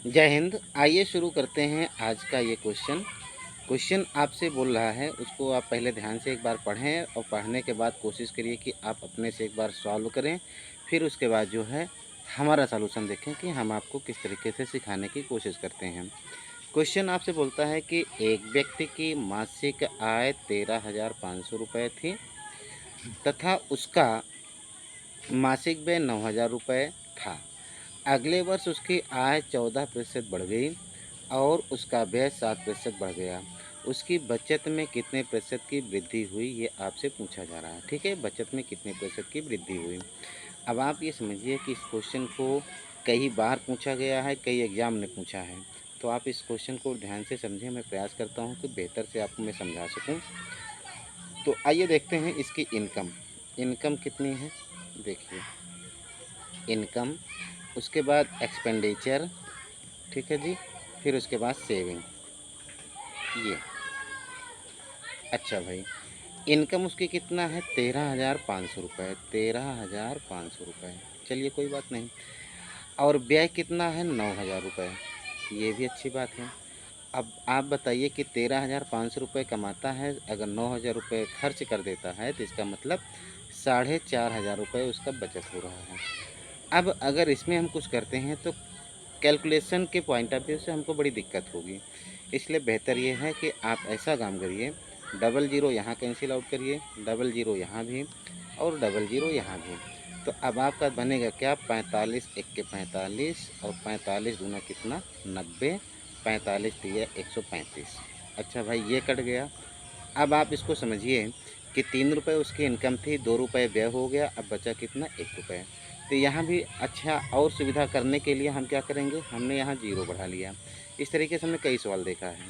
जय हिंद। आइए शुरू करते हैं आज का ये क्वेश्चन आपसे बोल रहा है, उसको आप पहले ध्यान से एक बार पढ़ें और पढ़ने के बाद कोशिश करिए कि आप अपने से एक बार सॉल्व करें। फिर उसके बाद जो है हमारा सॉल्यूशन देखें कि हम आपको किस तरीके से सिखाने की कोशिश करते हैं। क्वेश्चन आपसे बोलता है कि एक व्यक्ति की मासिक आय 13,500 रुपये थी तथा उसका मासिक व्यय 9,000 रुपये था। अगले वर्ष उसकी आय 14% बढ़ गई और उसका व्यय 7% बढ़ गया। उसकी बचत में कितने प्रतिशत की वृद्धि हुई, ये आपसे पूछा जा रहा है। ठीक है, बचत में कितने प्रतिशत की वृद्धि हुई। अब आप ये समझिए कि इस क्वेश्चन को कई बार पूछा गया है, कई एग्जाम ने पूछा है, तो आप इस क्वेश्चन को ध्यान से समझें। मैं प्रयास करता हूँ कि बेहतर से आपको मैं समझा सकूँ। तो आइए देखते हैं इसकी इनकम कितनी है। देखिए, इनकम, उसके बाद एक्सपेंडिचर, ठीक है जी, फिर उसके बाद सेविंग, ये। अच्छा भाई, इनकम उसकी कितना है, 13,500 रुपये, 13,500 रुपये। चलिए कोई बात नहीं। और व्यय कितना है, 9,000 रुपये, ये भी अच्छी बात है। अब आप बताइए कि 13,500 रुपये कमाता है, अगर 9,000 रुपये खर्च कर देता है तो इसका मतलब 4,500 रुपये उसका बचत हो रहा है। अब अगर इसमें हम कुछ करते हैं तो कैलकुलेशन के पॉइंट ऑफ व्यू से हमको बड़ी दिक्कत होगी। इसलिए बेहतर ये है कि आप ऐसा काम करिए, डबल ज़ीरो यहाँ कैंसिल आउट करिए, डबल ज़ीरो यहाँ भी और डबल ज़ीरो यहाँ भी। तो अब आपका बनेगा क्या, 45 एक 45 और 45 दूना कितना, 90, 45 दिया 135। अच्छा भाई, ये कट गया। अब आप इसको समझिए कि 3 रुपये उसकी इनकम थी, 2 रुपये व्यय हो गया, अब बचा कितना, 1 रुपये। तो यहाँ भी अच्छा और सुविधा करने के लिए हम क्या करेंगे, हमने यहाँ जीरो बढ़ा लिया। इस तरीके से हमने कई सवाल देखा है,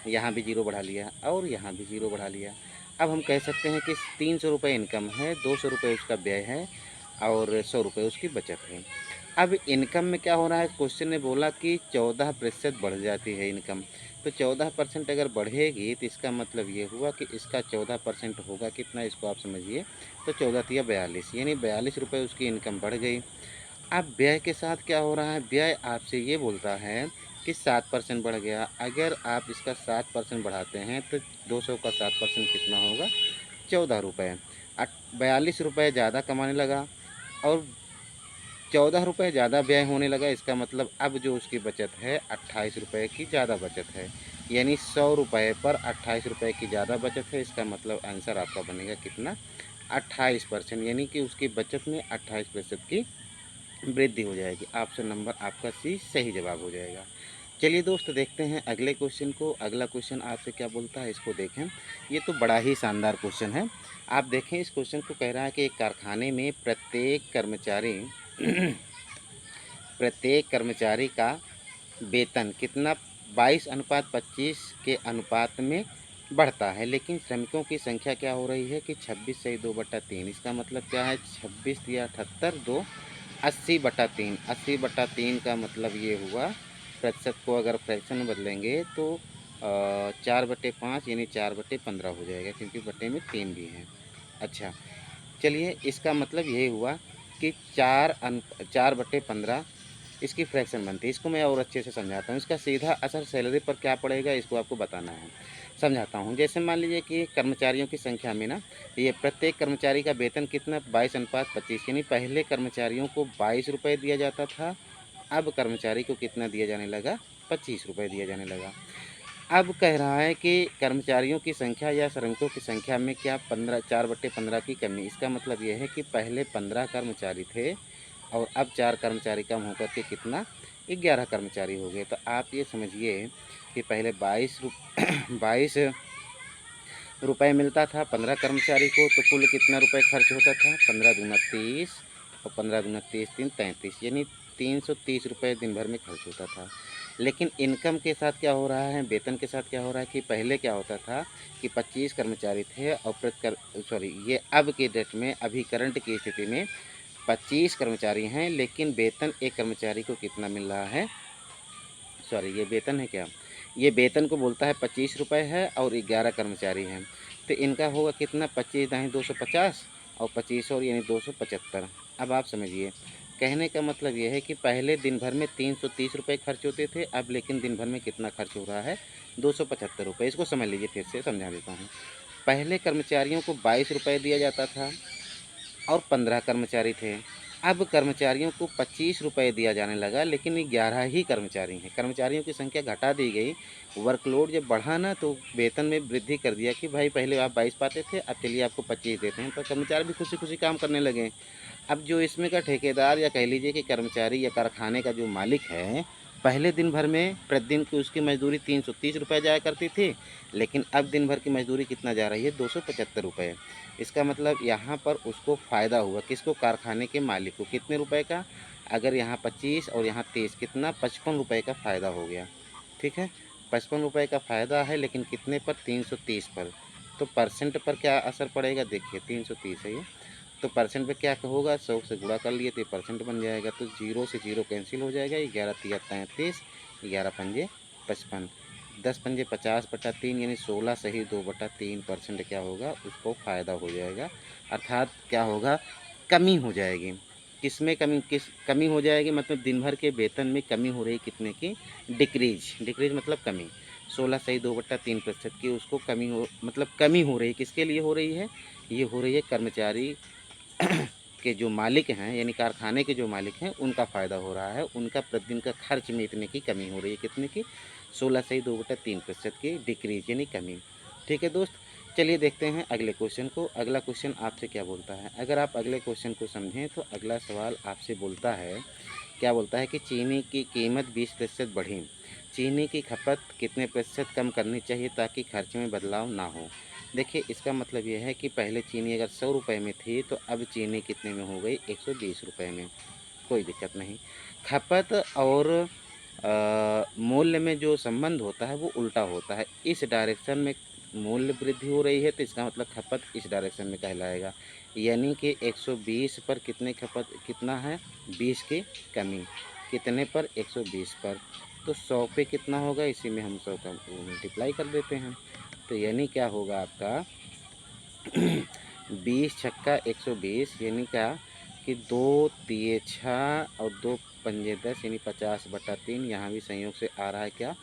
यहाँ भी जीरो बढ़ा लिया और यहाँ भी जीरो बढ़ा लिया। अब हम कह सकते हैं कि 300 रुपये इनकम है, 200 रुपये उसका व्यय है और 100 रुपये उसकी बचत है। अब इनकम में क्या हो रहा है, क्वेश्चन ने बोला कि 14% बढ़ जाती है इनकम। तो 14% अगर बढ़ेगी तो इसका मतलब ये हुआ कि इसका 14% होगा कितना, इसको आप समझिए। तो 14 तिया 42, यानी 42 रुपये उसकी इनकम बढ़ गई। अब व्यय के साथ क्या हो रहा है, व्यय आपसे ये बोलता है कि 7% बढ़ गया। अगर आप इसका 7% बढ़ाते हैं तो 200 का 7% कितना होगा, 14 रुपये। 42 रुपये ज़्यादा कमाने लगा और 14 रुपये ज़्यादा व्यय होने लगा। इसका मतलब अब जो उसकी बचत है 28 रुपये की ज़्यादा बचत है, यानी 100 रुपये पर 28 रुपये की ज़्यादा बचत है। इसका मतलब आंसर आपका बनेगा कितना, 28%, यानी कि उसकी बचत में 28% की वृद्धि हो जाएगी। ऑप्शन नंबर आपका सी सही जवाब हो जाएगा। चलिए दोस्त, देखते हैं अगले क्वेश्चन को। अगला क्वेश्चन आपसे क्या बोलता है, इसको देखें। ये तो बड़ा ही शानदार क्वेश्चन है। आप देखें, इस क्वेश्चन को कह रहा है कि एक कारखाने में प्रत्येक कर्मचारी का वेतन कितना, 22:25 के अनुपात में बढ़ता है, लेकिन श्रमिकों की संख्या क्या हो रही है कि 26 सही 2/3। इसका मतलब क्या है, 26 या 78 2, 80/3। 80/3 का मतलब ये हुआ, प्रतिशत को अगर फ्रैक्शन में बदलेंगे तो 4/5 यानी 4/15 हो जाएगा, क्योंकि बटे में 3 भी हैं। अच्छा, चलिए, इसका मतलब यही हुआ कि 4/15 इसकी फ्रैक्शन बनती है। इसको मैं और अच्छे से समझाता हूँ। इसका सीधा असर सैलरी पर क्या पड़ेगा, इसको आपको बताना है। समझाता हूँ। जैसे मान लीजिए कि कर्मचारियों की संख्या में ना, ये प्रत्येक कर्मचारी का वेतन कितना, 22:25, यानी पहले कर्मचारियों को 22 रुपये दिया जाता था, अब कर्मचारी को कितना दिया जाने लगा, 25 रुपये दिया जाने लगा। अब कह रहा है कि कर्मचारियों की संख्या या श्रमिकों की संख्या में क्या 4/15 की कमी। इसका मतलब ये है कि पहले 15 कर्मचारी थे और अब 4 कर्मचारी कम होकर के कितना, 11 कर्मचारी हो गए। तो आप ये समझिए कि पहले 22 रुपये मिलता था 15 कर्मचारी को, तो कुल कितना रुपये खर्च होता था, 15 दूना 30 और 15 दूना 30 3 33, यानी 330 रुपये दिन भर में खर्च होता था। लेकिन इनकम के साथ क्या हो रहा है, वेतन के साथ क्या हो रहा है कि पहले क्या होता था कि 25 कर्मचारी थे और ये अब के डेट में, अभी करंट की स्थिति में 25 कर्मचारी हैं, लेकिन वेतन एक कर्मचारी को कितना मिल रहा है, ये वेतन है क्या, ये वेतन को बोलता है 25 रुपये है और 11 कर्मचारी हैं। तो इनका होगा कितना, 25 दाएँ 250 और 25 और यानी 275। अब आप समझिए, कहने का मतलब ये है कि पहले दिन भर में 330 रुपये खर्च होते थे, अब लेकिन दिन भर में कितना खर्च हो रहा है, 275 रुपये। इसको समझ लीजिए, फिर से समझा देता हूँ। पहले कर्मचारियों को 22 रुपये दिया जाता था और 15 कर्मचारी थे। अब कर्मचारियों को 25 रुपये दिया जाने लगा, लेकिन 11 ही कर्मचारी हैं। कर्मचारियों की संख्या घटा दी गई, वर्कलोड जब बढ़ा ना तो वेतन में वृद्धि कर दिया कि भाई पहले आप 22 पाते थे, अब चलिए आपको 25 देते हैं, तो कर्मचारी भी खुशी-खुशी काम करने लगे। अब जो इसमें का ठेकेदार या कह लीजिए कि कर्मचारी या कारखाने का जो मालिक है, पहले दिन भर में प्रतिदिन की उसकी मज़दूरी 330 रुपये जाया करती थी, लेकिन अब दिन भर की मज़दूरी कितना जा रही है, 275 रुपये। इसका मतलब यहाँ पर उसको फ़ायदा हुआ, किसको? कारखाने के मालिक को। कितने रुपए का? अगर यहाँ 25 और यहाँ 23, कितना? 55 रुपये का फ़ायदा हो गया। ठीक है, 55 रुपये का फ़ायदा है, लेकिन कितने पर? 330 पर। तो परसेंट पर क्या असर पड़ेगा? देखिए 330 है ये, तो परसेंट पे क्या होगा? 100 से गुणा कर लिए तो ये परसेंट बन जाएगा, तो 0 से 0 कैंसिल हो जाएगा। 11 तिया 33, 11 पंजे 55, 10 पंजे 50/3 यानी 16 सही 2/3% क्या होगा? उसको फ़ायदा हो जाएगा। अर्थात क्या होगा? कमी हो जाएगी। किस में कमी? कमी हो जाएगी, मतलब दिन भर के वेतन में कमी हो रही, कितने की? डिक्रीज। डिक्रीज मतलब कमी। 16 सही 2/3% की उसको कमी हो, मतलब कमी हो रही है। किसके लिए हो रही है? ये हो रही है कर्मचारी के जो मालिक हैं, यानी कारखाने के जो मालिक हैं, उनका फ़ायदा हो रहा है। उनका प्रतिदिन का खर्च में इतने की कमी हो रही है, कितने की? 16 सही 2/3% की डिक्रीज यानी कमी। ठीक है दोस्त, चलिए देखते हैं अगले क्वेश्चन को। अगला क्वेश्चन आपसे क्या बोलता है? अगर आप अगले क्वेश्चन को समझें तो अगला सवाल आपसे बोलता है, क्या बोलता है कि चीनी की कीमत 20% बढ़ी, चीनी की खपत कितने प्रतिशत कम करनी चाहिए ताकि खर्च में बदलाव ना हो? देखिए इसका मतलब ये है कि पहले चीनी अगर 100 रुपये में थी, तो अब चीनी कितने में हो गई? 120 रुपये में। कोई दिक्कत नहीं। खपत और मूल्य में जो संबंध होता है वो उल्टा होता है। इस डायरेक्शन में मूल्य वृद्धि हो रही है, तो इसका मतलब खपत इस डायरेक्शन में कहलाएगा। यानी कि 120 पर कितने खपत कितना है? 20 की कमी। कितने पर? 120 पर। तो 100 पे कितना होगा? इसी में हम 100 का मल्टीप्लाई कर देते हैं। तो यानी क्या होगा आपका? 20 छक्का 120, यानी क्या कि 2 तिये 6 और 2 पंजे 10 यानी 50/3। यहाँ भी संयोग से आ रहा है क्या?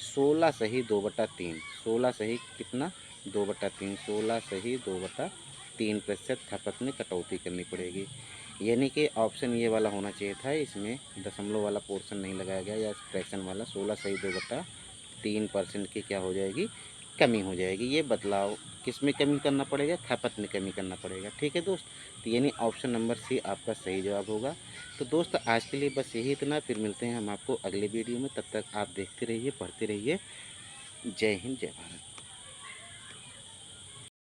16 सही 2/3। 16 सही कितना? 2/3। 16 सही 2/3% खपत में कटौती करनी पड़ेगी। यानी कि ऑप्शन ये वाला होना चाहिए था, इसमें दशमलव वाला पोर्शन नहीं लगाया गया, या फ्रैक्शन वाला। 16 सही 2/3% की क्या हो जाएगी? कमी हो जाएगी। ये बदलाव किस में कमी करना पड़ेगा? खपत में कमी करना पड़ेगा। ठीक है दोस्त, तो यानी ऑप्शन नंबर सी आपका सही जवाब होगा। तो दोस्त आज के लिए बस यही इतना, फिर मिलते हैं हम आपको अगले वीडियो में। तब तक आप देखते रहिए, पढ़ते रहिए। जय हिंद, जय भारत।